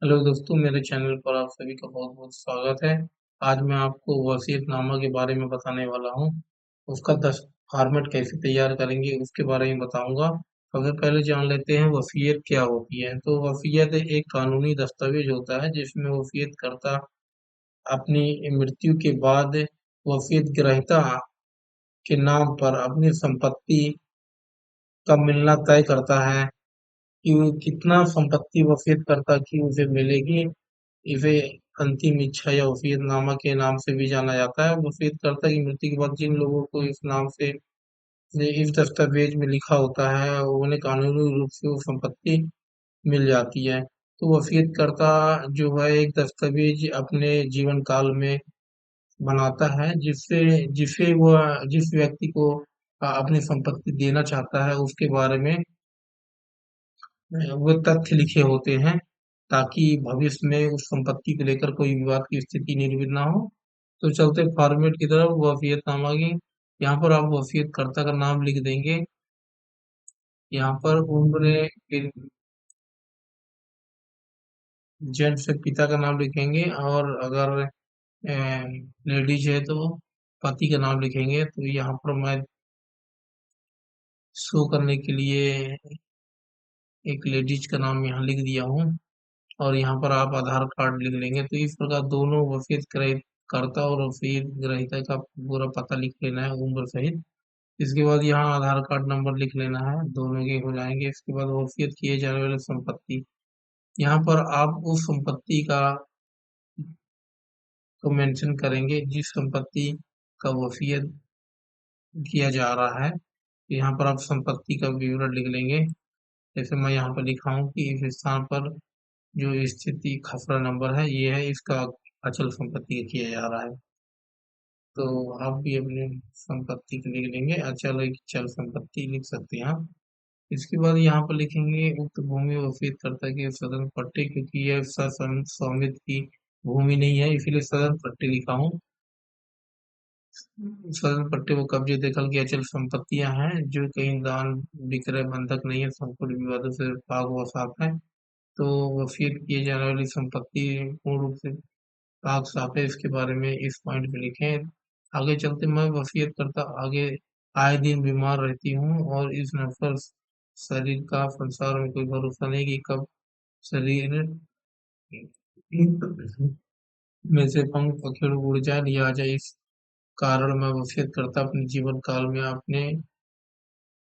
Hello दोस्तों, मेरे channel पर आप सभी का बहुत-बहुत स्वागत है। आज मैं आपको वसीयतनामा के बारे में बताने वाला हूँ। उसका फॉर्मेट कैसे तैयार करेंगे उसके बारे में बताऊंगा। सबसे पहले जान लेते हैं वसीयत क्या होती है। तो वसीयत एक कानूनी दस्तावेज होता है जिसमें वसीयतकर्ता अपनी मृत्यु के बाद वसीयत ग्रहीता के नाम पर अपनी संपत्ति का मिलना तय करता है कि वो कितना संपत्ति वसीयतकर्ता की उसे मिलेगी। इसे अंतिम इच्छा या वसीयतनामा के नाम से भी जाना जाता है। वसीयतकर्ता की मृत्यु के बाद जिन लोगों को इस नाम से इस दस्तावेज में लिखा होता है, उन्हें कानूनी रूप से वो संपत्ति मिल जाती है। तो वसीयतकर्ता जो है एक दस्तावेज अपने जीवन काल में बनाता है जिससे जिसे वह जिस व्यक्ति को अपनी संपत्ति देना चाहता है उसके बारे में वो तथ्य लिखे होते हैं ताकि भविष्य में उस संपत्ति को लेकर कोई विवाद की स्थिति निर्मित ना हो। तो चलते फॉर्मेट की तरफ वसीयतनामा की। यहाँ पर आप वसीयतकर्ता का नाम लिख देंगे। यहाँ पर उम्र के जेंट्स से पिता का नाम लिखेंगे और अगर लेडीज है तो पति का नाम लिखेंगे। तो यहाँ पर मैं शो करने के लिए एक लेडीज का नाम यहाँ लिख दिया हूँ और यहाँ पर आप आधार कार्ड लिख लेंगे। तो इस प्रकार दोनों करता और वसीयत ग्रहीता का पूरा पता लिख लेना है उम्र सहित। इसके बाद यहाँ आधार कार्ड नंबर लिख लेना है, दोनों के हो जाएंगे। इसके बाद वसीयत किए जाने वाले संपत्ति, यहाँ पर आप उस संपत्ति का को मेंशन करेंगे जिस संपत्ति का वसीयत किया जा रहा है। तो यहाँ पर आप संपत्ति का विवरण लिख लेंगे। जैसे मैं यहाँ पर लिखा हूँ कि इस स्थान पर जो स्थिति खसरा नंबर है ये है, इसका अचल संपत्ति किया जा रहा है। तो आप भी अपने संपत्ति को लिख लेंगे, अचल एक चल संपत्ति लिख सकते हैं आप। इसके बाद यहाँ पर लिखेंगे उक्त भूमि वसीयतकर्ता के सदन पट्टे, क्योंकि यह स्वामित्व की भूमि नहीं है इसलिए सदन पट्टे लिखा हूँ। सदन पट्टे वो कब्जे दखल की अचल संपत्तियां हैं जो कहीं दान विक्रय बंधक नहीं है, संपूर्ण विवादों से पाक व साफ है। तो वसीयत किए जाने वाली संपत्ति पूर्ण रूप से पाक साफ है, इसके बारे में इस पॉइंट पे लिखें। आगे चलते मैं वसीयत करता आगे आए दिन बीमार रहती हूँ और इस नफर शरीर का संसार में कोई भरोसा नहीं कि कब शरीर में से पंख पखेरु उड़ जाए लिया जाए। इस कारण मैं वसीयत करता अपने जीवन काल में अपने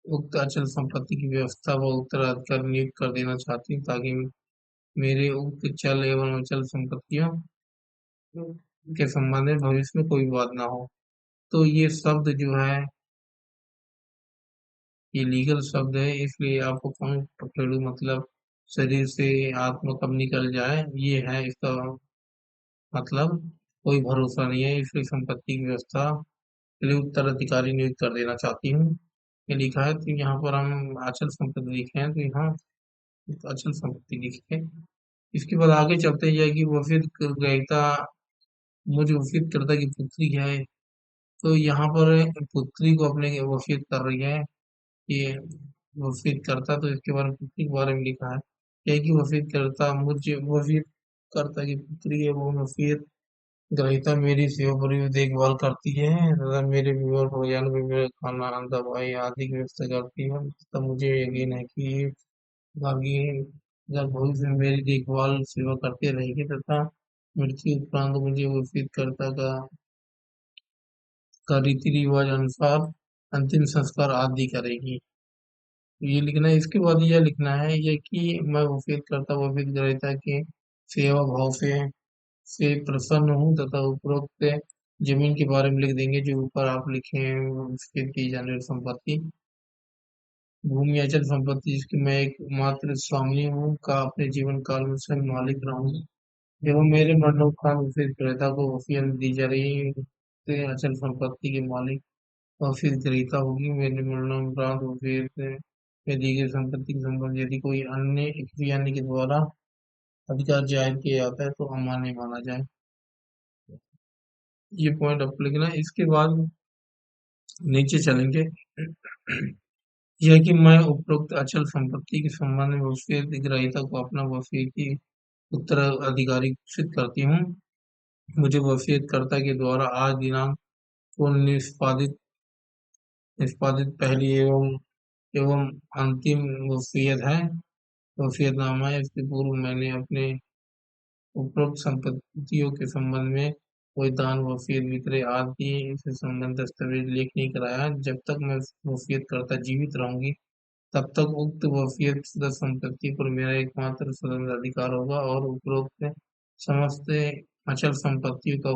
उक्त अचल संपत्ति की व्यवस्था व उत्तराधिकार नियुक्त कर देना चाहती हूँ ताकि मेरे उक्त चल एवं अचल संपत्तियों के संबंध में भविष्य में कोई विवाद ना हो। तो ये शब्द जो है ये लीगल शब्द है, इसलिए आपको पंख पखेरु मतलब शरीर से आत्मा कब निकल जाए ये है इसका मतलब। कोई भरोसा नहीं है इसलिए संपत्ति की व्यवस्था के लिए उत्तराधिकारी नियुक्त कर देना चाहती हूँ, ये लिखा है। तो यहाँ पर हम अचल संपत्ति लिखे हैं तो यहाँ अचल संपत्ति लिखे। इसके बाद आगे चलते हैं कि वसीयत ग्रहीता मुझ वसीयत कर्ता की पुत्री है। तो यहाँ पर पुत्री को अपने वसीयत कर रही है ये वसीयत करता, तो इसके बारे में पुत्री के बारे में लिखा है क्या कि वसीयत करता मुझ वसीयत कर्ता की पुत्री है, वो वसीयत ग्रहीता मेरी सेवा पूरी देखभाल करती है तथा मेरे विवरण भोजन में मेरे खाना दवाई आदि की व्यवस्था करती है तथा मुझे यकीन है कि आगे जब भविष्य में मेरी देखभाल सेवा करते रहेगी तथा मृत्यु उपरांत मुझे वसीयत कर्ता का रीति रिवाज अनुसार अंतिम संस्कार आदि करेगी। ये लिखना है। इसके बाद यह लिखना है ये कि मैं वसीयत करता वसीयत ग्रहीता के सेवा भाव से प्रसन्न हूँ तथा उपरोक्त जमीन के बारे में लिख देंगे जो ऊपर आप लिखे हैं वसीयत की जाने वाली संपत्ति भूमि अचल संपत्ति जिसकी मैं एक मात्र स्वामी हूँ का अपने जीवन काल में स्वयं मालिक रहूंगा एवं मेरे मरणोपरांत वसीयत ग्रहीता को वसीयत दी जा रही से अचल संपत्ति के मालिक वसीयत ग्रहीता होगी। मेरे मरणोपरांत वसीयत में दी गई संपत्ति के संबंध यदि कोई अन्य क्रियान्य के द्वारा अधिकार जाहिर किया जाता है तो अमान्य माना जाए। ये पॉइंट आपको लिखना है। इसके बाद नीचे चलेंगे यह कि मैं उपरोक्त अचल संपत्ति के संबंध में वसीयत ग्रहीता को अपना वसीयती उत्तराधिकारी घोषित करती हूँ। मुझे वसीयतकर्ता के द्वारा आज दिनांक को निष्पादित पहली एवं अंतिम वसीयतनामा है। इसके पूर्व मैंने अपने उपरोक्त संपत्तियों के संबंध में कोई दान, वसीयत, विक्रय आदि से संबंधित दस्तावेज लेख नहीं कराया। जब तक मैं वसीयतकर्ता जीवित रहूंगी, तब तक उक्त वसीयतशुदा संपत्ति पर मेरा एकमात्र स्वतंत्र अधिकार होगा और उपरोक्त समस्त अचल संपत्तियों का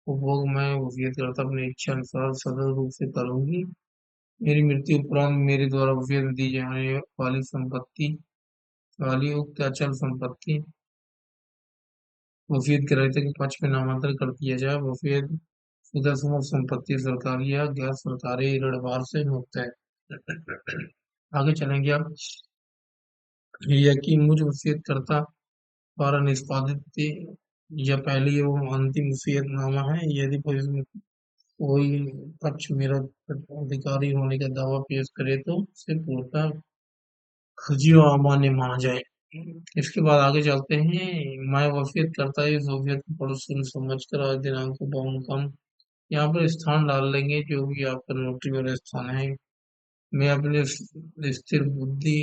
उपभोग मैं वसीयतकर्ता अपनी इच्छा अनुसार सदर रूप से करूंगी। मेरी मृत्यु उपरांत मेरे द्वारा वसीयत दी जाने वाली उक्त अचल संपत्ति वसीयत ग्रहीता के पक्ष में नामांतरण कर दिया जाए। वसीयत शुदा समस्त संपत्ति सरकारी या गैर सरकारी ऋण भार से मुक्त है। आगे चलेंगे अब। यह कि मुझ वसीयतकर्ता द्वारा निष्पादित यह पहली एवं अंतिम वसीयतनामा है। यदि इसमें कोई पक्ष मेरा अधिकारी होने का दावा पेश करे तो उसे पूर्णतः फर्जी और अमान्य माना जाए। इसके बाद आगे चलते हैं। मैं वसीयत करता इस वसीयत को पढ़ सुन समझ कर आज दिनांक को बहुमकम यहाँ पर स्थान डाल लेंगे जो भी आपका नोटरी वाला स्थान है। मैं अपने स्थिर बुद्धि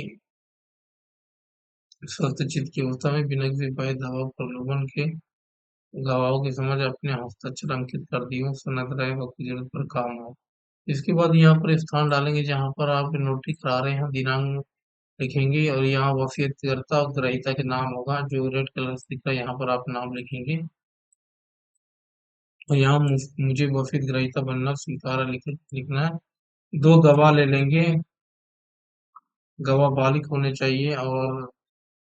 स्वस्थ चित्त की अवस्था में बिना किसी बाह्य दबाव प्रलोभन के गवाहों की समझ अपने हस्ताक्षर अंकित कर दी हूँ। सनद रहे वक्त की जरूरत पर काम हो। इसके बाद यहाँ पर स्थान डालेंगे जहाँ पर आप नोटरी करा रहे हैं, दिनांक लिखेंगे और यहाँ वसीयतकर्ता और ग्रहीता के नाम होगा जो रेड कलर से दिख रहा है, यहाँ पर आप नाम लिखेंगे और यहाँ मुझे वसीयत ग्रहीता बनना स्वीकार लिखना है। दो गवाह ले लेंगे। गवाह बालिग होने चाहिए और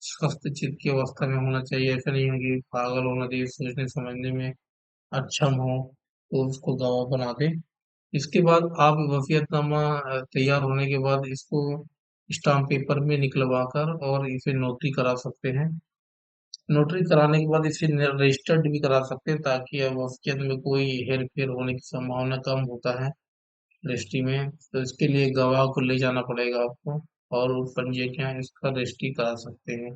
स्वस्थ चित्त की अवस्था में होना चाहिए। ऐसा नहीं है कि पागल होना चाहिए, सोचने समझने में अक्षम हो तो उसको गवाह बना दे। इसके बाद आप वसीयतनामा तैयार होने के बाद इसको स्टाम्प पेपर में निकलवा कर और इसे नोटरी करा सकते हैं। नोटरी कराने के बाद इसे रजिस्टर्ड भी करा सकते हैं ताकि अब वसीयत में कोई हेर फेर होने की संभावना कम होता है रजिस्ट्री में। तो इसके लिए गवाह को ले जाना पड़ेगा आपको और पंजीयक यहाँ इसका रजिस्ट्री करा सकते हैं।